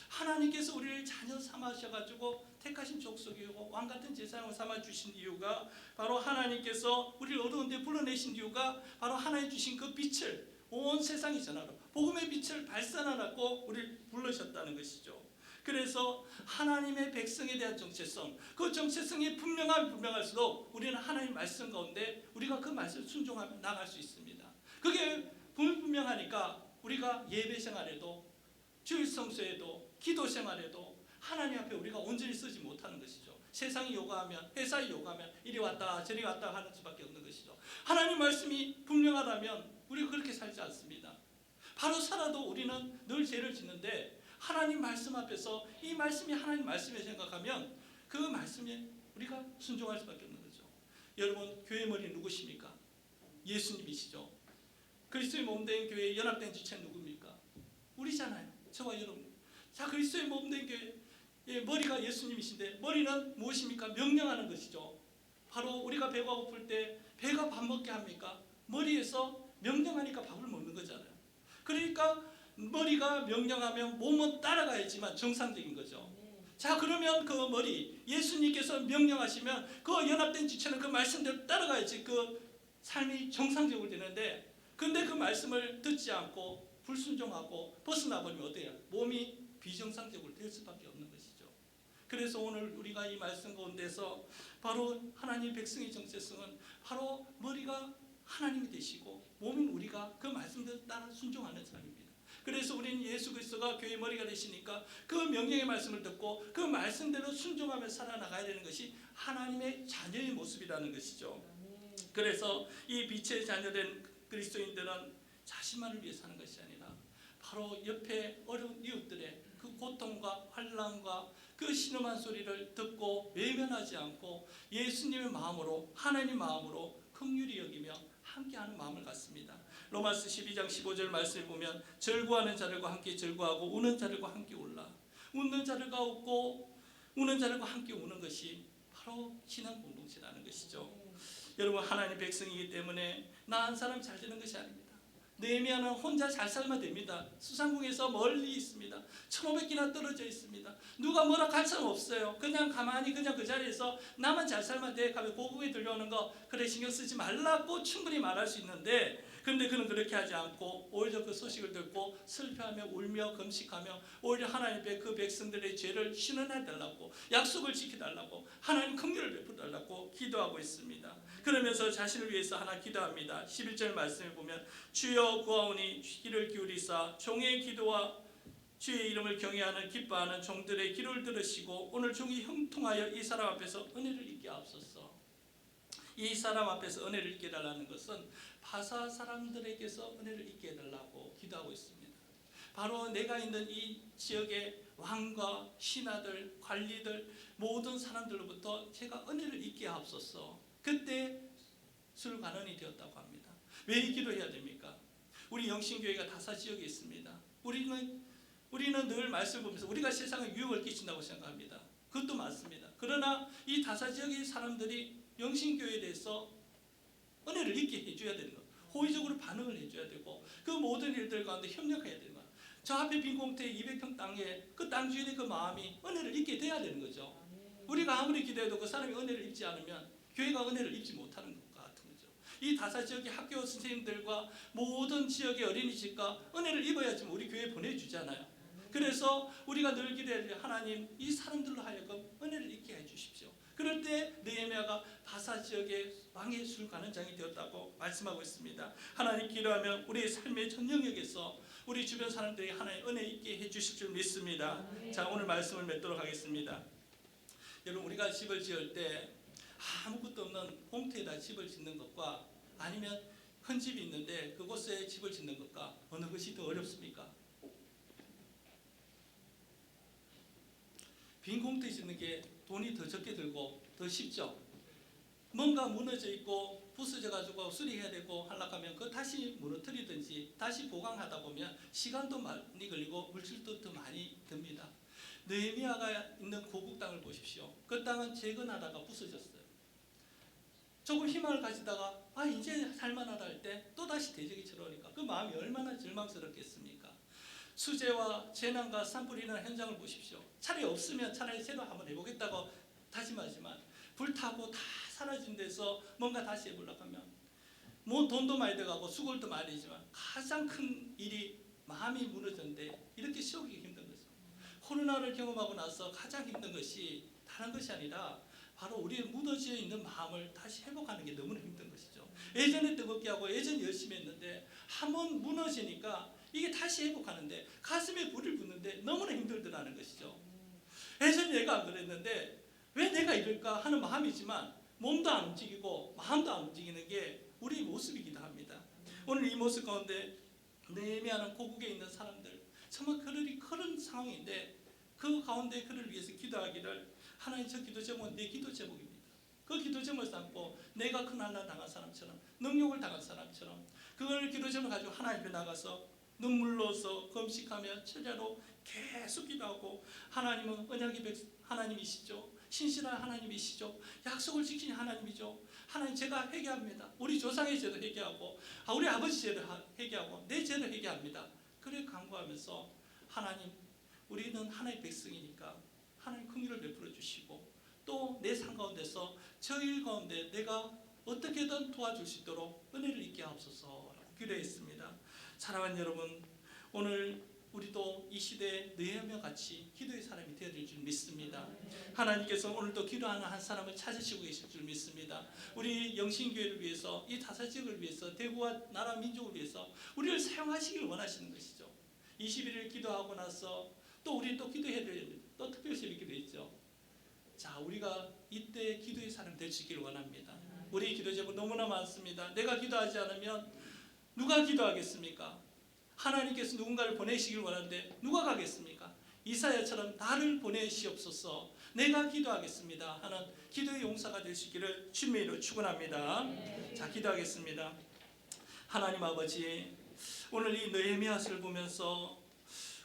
하나님께서 우리를 자녀 삼으셔가지고 택하신 족속이고 왕같은 제사장을 삼아주신 이유가 바로 하나님께서 우리를 어두운 데 불러내신 이유가 바로 하나님 주신 그 빛을 온 세상이 전하러 복음의 빛을 발산하라고 우리를 불러셨다는 것이죠. 그래서 하나님의 백성에 대한 정체성, 그 정체성이 분명할수록 우리는 하나님 말씀 가운데 우리가 그 말씀을 순종하며 나갈 수 있습니다. 그게 분명하니까 우리가 예배 생활에도 주일 성수에도 기도 생활에도 하나님 앞에 우리가 온전히 쓰지 못하는 것이죠. 세상이 요구하면 회사에 요구하면 이리 왔다 저리 왔다 하는 수밖에 없는 것이죠. 하나님 말씀이 분명하다면 우리가 그렇게 살지 않습니다. 바로 살아도 우리는 늘 죄를 짓는데 하나님 말씀 앞에서 이 말씀이 하나님 말씀에 생각하면 그 말씀에 우리가 순종할 수밖에 없는 거죠. 여러분, 교회 머리 누구십니까? 예수님이시죠. 그리스도의 몸된 교회의 연합된 지체 누굽니까? 우리잖아요. 저와 여러분. 자, 그리스도의 몸된 교회의 머리가 예수님이신데 머리는 무엇입니까? 명령하는 것이죠. 바로 우리가 배가 고플 때 배가 밥 먹게 합니까? 머리에서 명령하니까 밥을 먹는 거잖아요. 그러니까 머리가 명령하면 몸은 따라가야지만 정상적인 거죠. 자, 그러면 그 머리 예수님께서 명령하시면 그 연합된 지체는 그 말씀대로 따라가야지 그 삶이 정상적으로 되는데, 근데 그 말씀을 듣지 않고 불순종하고 벗어나 버리면 어때요? 몸이 비정상적으로 될 수밖에 없는 것이죠. 그래서 오늘 우리가 이 말씀 가운데서 바로 하나님 백성의 정체성은 바로 머리가 하나님이 되시고 몸인 우리가 그 말씀대로 따라 순종하는 삶입니다. 그래서 우리는 예수 그리스도가 교회의 머리가 되시니까 그 명령의 말씀을 듣고 그 말씀대로 순종하며 살아나가야 되는 것이 하나님의 자녀의 모습이라는 것이죠. 그래서 이 빛의 자녀된 그리스도인들은 자신만을 위해 사는 것이 아니라 바로 옆에 어려운 이웃들의 그 고통과 환난과 그 신음한 소리를 듣고 외면하지 않고 예수님의 마음으로 하나님 마음으로 긍휼히 여기며 함께하는 마음을 갖습니다. 로마서 12장 15절 말씀을 보면 절구하는 자들과 함께 절구하고 우는 자들과 함께 울라. 웃는 자들과 웃고 우는 자들과 함께 우는 것이 바로 신앙 공동체라는 것이죠. 여러분, 하나님 백성이기 때문에 나 한 사람 잘 되는 것이 아닙니다. 느헤미야는 혼자 잘 살면 됩니다. 수상궁에서 멀리 있습니다. 1500기나 떨어져 있습니다. 누가 뭐라 할 사람 없어요. 그냥 가만히 그냥 그 자리에서 나만 잘 살면 돼. 가면 고국에 들려오는 거 그래 신경 쓰지 말라고 충분히 말할 수 있는데, 그런데 그는 그렇게 하지 않고 오히려 그 소식을 듣고 슬퍼하며 울며 금식하며 오히려 하나님 앞에 그 백성들의 죄를 신원해 달라고 약속을 지켜달라고 하나님 긍휼을 베풀어 달라고 기도하고 있습니다. 그러면서 자신을 위해서 하나 기도합니다. 11절 말씀에 보면 주여 구하오니 귀를 기울이사 종의 기도와 주의 이름을 경외하는 기뻐하는 종들의 기도를 들으시고 오늘 종이 형통하여 이 사람 앞에서 은혜를 잊게 하옵소서. 이 사람 앞에서 은혜를 잊게 해달라는 것은 바사 사람들에게서 은혜를 잊게 해달라고 기도하고 있습니다. 바로 내가 있는 이 지역의 왕과 신하들, 관리들 모든 사람들로부터 제가 은혜를 잊게 하옵소서. 그때 술관원이 되었다고 합니다. 왜 이 기도해야 됩니까? 우리 영신교회가 다사 지역에 있습니다. 우리는 늘 말씀 보면서 우리가 세상에 유혹을 끼친다고 생각합니다. 그것도 맞습니다. 그러나 이 다사 지역의 사람들이 영신교회에 대해서 은혜를 잊게 해줘야 되는 것, 호의적으로 반응을 해줘야 되고 그 모든 일들 가운데 협력해야 되는 것. 저 앞에 빈 공터에 200평 땅에 그 땅 주인의 그 마음이 은혜를 잊게 돼야 되는 거죠. 우리가 아무리 기도해도 그 사람이 은혜를 입지 않으면 교회가 은혜를 입지 못하는 것 같은 거죠. 이 다사 지역의 학교 선생님들과 모든 지역의 어린이집과 은혜를 입어야지만 우리 교회에 보내주잖아요. 그래서 우리가 늘 기도해야 돼. 하나님, 이 사람들로 하여금 은혜를 잊게 해주십시오. 그럴 때 느헤미야가 다사 지역의 왕의 술관원장이 되었다고 말씀하고 있습니다. 하나님 기도하면 우리의 삶의 전 영역에서 우리 주변 사람들이 하나님 은혜 있게 해주실 줄 믿습니다. 자, 오늘 말씀을 맺도록 하겠습니다. 여러분, 우리가 집을 지을 때 아무것도 없는 공터에다 집을 짓는 것과 아니면 큰 집이 있는데 그곳에 집을 짓는 것과 어느 것이 더 어렵습니까? 빈 공터에 짓는 게 돈이 더 적게 들고 더 쉽죠. 뭔가 무너져 있고 부서져 가지고 수리해야 되고 하려면 그거 다시 무너뜨리든지 다시 보강하다 보면 시간도 많이 걸리고 물질도 더 많이 듭니다. 느헤미야가 있는 고국 땅을 보십시오. 그 땅은 재건하다가 부서졌어요. 조금 희망을 가지다가 이제 살만하다 할 때 또다시 대적이 쳐오니까 그 마음이 얼마나 절망스럽겠습니까? 수재와 재난과 산불이 일어나는 현장을 보십시오. 차라리 없으면 차라리 새로 한번 해보겠다고 다짐하지만 불타고 다 사라진 데서 뭔가 다시 해보려고 하면 뭐 돈도 많이 들어가고 수고도 많이 되지만 가장 큰 일이 마음이 무너졌는데 이렇게 쉬우기 힘든 거죠. 코로나를 경험하고 나서 가장 힘든 것이 다른 것이 아니라 바로 우리의 무너져 있는 마음을 다시 회복하는 게 너무나 힘든 것이죠. 예전에 뜨겁게 하고 예전에 열심히 했는데 한번 무너지니까 이게 다시 회복하는데 가슴에 불을 붙는데 너무나 힘들더라는 것이죠. 예전 내가 안 그랬는데 왜 내가 이럴까 하는 마음이지만 몸도 안 움직이고 마음도 안 움직이는 게 우리 모습이기도 합니다. 오늘 이 모습 가운데 느헤미야는 고국에 있는 사람들 정말 그런 상황인데 그 가운데 그를 위해서 기도하기를 하나님 저 기도 제목은 내 기도 제목입니다. 그 기도 제목을 삼고 내가 고난을 당한 사람처럼 능욕을 당한 사람처럼 그걸 기도 제목을 가지고 하나님 앞에 나가서 눈물로서 금식하며 철야로 계속 기도하고 하나님은 언약의 하나님이시죠. 신실한 하나님이시죠. 약속을 지키는 하나님이죠. 하나님 제가 회개합니다. 우리 조상의 죄도 회개하고 우리 아버지 죄도 회개하고 내 죄도 회개합니다. 그래 간구하면서 하나님 우리는 하나님의 백성이니까 하나님 긍휼을 베풀어 주시고 또 내 삶 가운데서 저일 가운데 내가 어떻게든 도와줄 수 있도록 은혜를 있게 하옵소서 기도했습니다. 사랑하는 여러분, 오늘 우리도 이 시대에 느헤미야 같이 기도의 사람이 되어질 줄 믿습니다. 하나님께서 오늘도 기도하는 한 사람을 찾으시고 계실 줄 믿습니다. 우리 영신교회를 위해서 이 다사지역을 위해서 대구와 나라 민족을 위해서 우리를 사용하시길 원하시는 것이죠. 21일 기도하고 나서 또 우리 또 기도해야 될 또 특별시 기도했죠. 자, 우리가 이때 기도의 사람 될 수 있기를 원합니다. 우리 기도 제목 너무나 많습니다. 내가 기도하지 않으면 누가 기도하겠습니까? 하나님께서 누군가를 보내시길 원하는데 누가 가겠습니까? 이사야처럼 나를 보내시옵소서 내가 기도하겠습니다 하는 기도의 용사가 될 수 있기를 주님의 이름으로 축원합니다. 자, 기도하겠습니다. 하나님 아버지, 오늘 이 느헤미야서를 보면서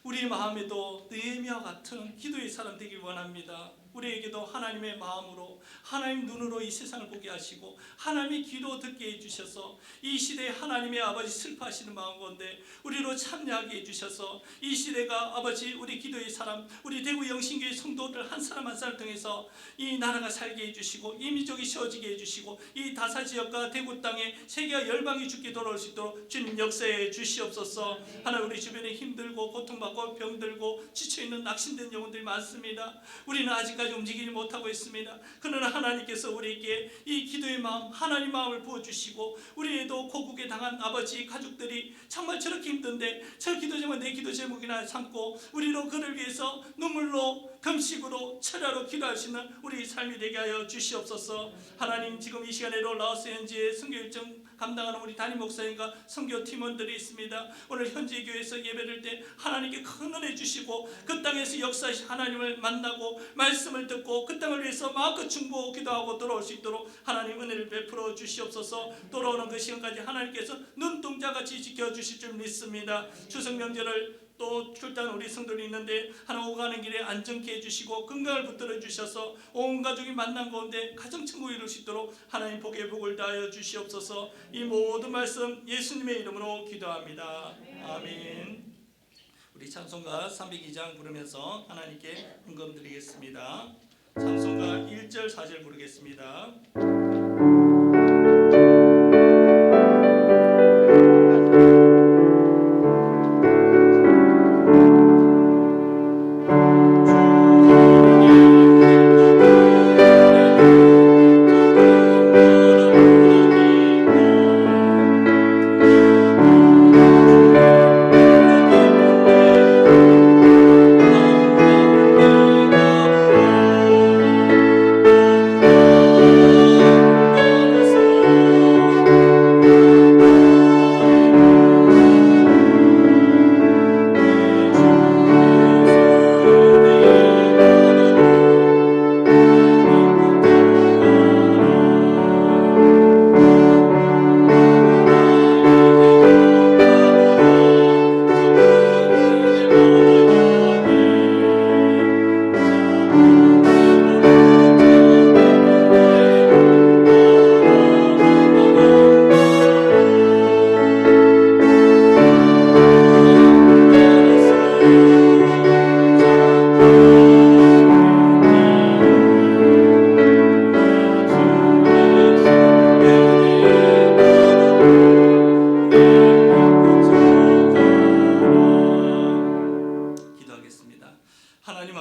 우리 마음에도 느헤미야 같은 기도의 사람 되길 원합니다. 우리에게도 하나님의 마음으로 하나님 눈으로 이 세상을 보게 하시고 하나님의 기도 듣게 해주셔서 이 시대에 하나님의 아버지 슬퍼하시는 마음 가운데 우리로 참여하게 해주셔서 이 시대가 아버지 우리 기도의 사람 우리 대구 영신교회 성도들 한 사람 한 사람 통해서 이 나라가 살게 해주시고 이 민족이 쉬어지게 해주시고 이 다사지역과 대구 땅에 세계와 열방이 죽게 돌아올 수 있도록 주님 역사해 주시옵소서. 하나님 우리 주변에 힘들고 고통받고 병들고 지쳐있는 낙심된 영혼들이 많습니다. 우리는 아직까지 움직이지 못하고 있습니다. 그러나 하나님께서 우리에게 이 기도의 마음 하나님 마음을 부어주시고 우리에도 고국에 당한 아버지 가족들이 정말 저렇게 힘든데 저 기도 제목 내 기도 제목이나 삼고 우리로 그를 위해서 눈물로 금식으로 철야로 기도할 수 있는 우리 삶이 되게 하여 주시옵소서. 하나님 지금 이 시간에도 라오스 현지에 선교 일정 감당하는 우리 담임 목사님과 선교 팀원들이 있습니다. 오늘 현지 교회에서 예배를 때 하나님께 큰 은혜 주시고 그 땅에서 역사하신 하나님을 만나고 말씀을 듣고 그 땅을 위해서 마음껏 중보하고 기도하고 돌아올 수 있도록 하나님 은혜를 베풀어 주시옵소서. 돌아오는 그 시간까지 하나님께서 눈동자같이 지켜주실 줄 믿습니다. 추석 명절을 또 출장 우리 성도들이 있는데 하나 오가는 길에 안전케 해주시고 건강을 붙들어 주셔서 온 가족이 만난 가운데 가정천국에 이룰 수 있도록 하나님 복의 복을 다하여 주시옵소서. 이 모든 말씀 예수님의 이름으로 기도합니다. 아멘. 우리 찬송가 302장 부르면서 하나님께 헌금 드리겠습니다. 찬송가 1절 4절 부르겠습니다.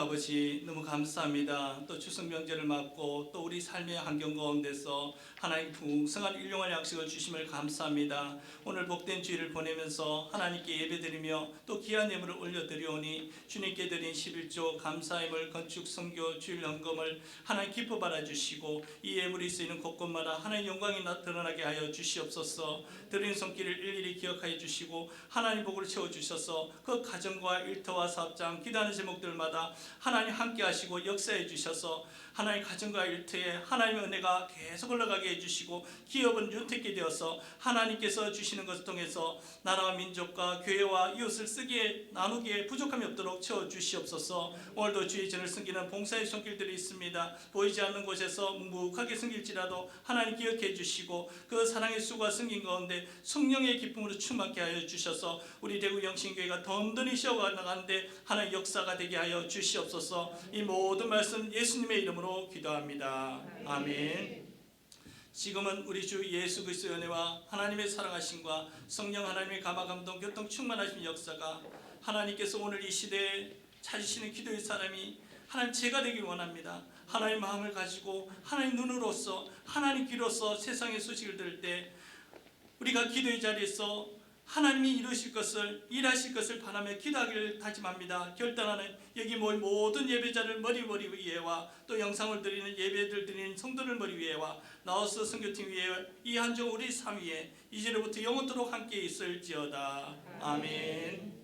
아버지 너무 감사합니다. 또 추석 명절을 맞고 또 우리 삶의 환경 가운데서 하나님 풍성한 일용할 양식을 주심을 감사합니다. 오늘 복된 주일을 보내면서 하나님께 예배드리며 또 귀한 예물을 올려드리오니 주님께 드린 11조 감사임을 건축 선교 주일 헌금을 하나님 기뻐 받아주시고 이 예물이 쓰이는 곳곳마다 하나님 영광이 드러나게 하여 주시옵소서. 드린 손길을 일일이 기억하여 주시고 하나님 복을 채워주셔서 그 가정과 일터와 사업장 기도하는 제목들마다 하나님 함께 하시고 역사해 주셔서 하나님 가정과 일터에 하나님의 은혜가 계속 올라가게 해주시고 기업은 윤택게 되어서 하나님께서 주시는 것을 통해서 나라와 민족과 교회와 이웃을 쓰기에 나누기에 부족함이 없도록 채워주시옵소서. 오늘도 주의 전을 섬기는 봉사의 손길들이 있습니다. 보이지 않는 곳에서 묵묵하게 섬길지라도 하나님 기억해 주시고 그 사랑의 수고가 섬긴 가운데 성령의 기쁨으로 충만케 하여 주셔서 우리 대구 영신교회가 덤덤히 쉬어가는데 하나님 역사가 되게 하여 주시옵소서. 이 모든 말씀 예수님의 이름으로 기도합니다. 아멘. 지금은 우리 주 예수 그리스도의 은혜와 하나님의 사랑하심과 성령 하나님의 감화 감동 교통 충만하신 역사가 하나님께서 오늘 이 시대에 찾으시는 기도의 사람이 하나님 제가 되길 원합니다. 하나님 마음을 가지고 하나님 눈으로서 하나님 귀로서 세상의 소식을 들을 때 우리가 기도의 자리에서 하나님이 이루실 것을 일하실 것을 바라며 기도하기를 다짐합니다. 결단하는 여기 모인 모든 예배자를 머리 위에와 또 영상을 드리는 예배들 드리는 성도를 머리 위에와 나우스 선교팀 위에 이 한 주 우리 삶 위에 이제로부터 영원토록 함께 있을지어다. 아멘.